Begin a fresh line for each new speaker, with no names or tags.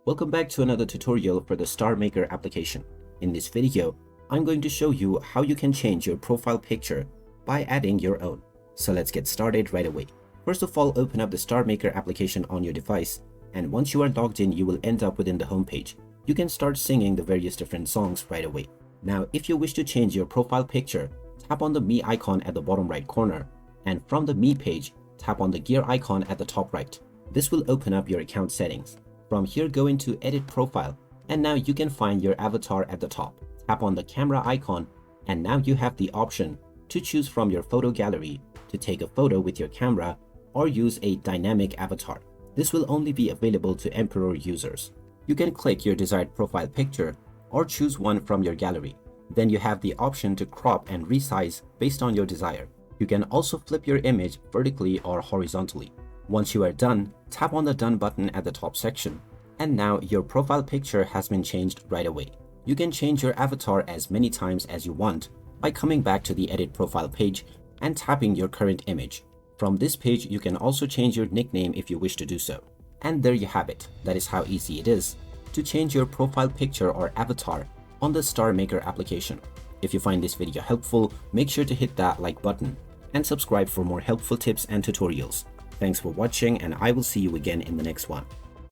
Welcome back to another tutorial for the StarMaker application. In this video, I'm going to show you how you can change your profile picture by adding your own. So let's get started right away. First of all, open up the StarMaker application on your device, and once you are logged in, you will end up within the home page. You can start singing the various different songs right away. Now, if you wish to change your profile picture, tap on the Me icon at the bottom right corner, and from the Me page, tap on the gear icon at the top right. This will open up your account settings. From here, go into Edit Profile, and now you can find your avatar at the top. Tap on the camera icon, and now you have the option to choose from your photo gallery to take a photo with your camera or use a dynamic avatar. This will only be available to Emperor users. You can click your desired profile picture or choose one from your gallery. Then you have the option to crop and resize based on your desire. You can also flip your image vertically or horizontally. Once you are done, tap on the Done button at the top section, and now your profile picture has been changed right away. You can change your avatar as many times as you want by coming back to the Edit Profile page and tapping your current image. From this page, you can also change your nickname if you wish to do so. And there you have it. That is how easy it is to change your profile picture or avatar on the StarMaker application. If you find this video helpful, make sure to hit that like button and subscribe for more helpful tips and tutorials. Thanks for watching, and I will see you again in the next one.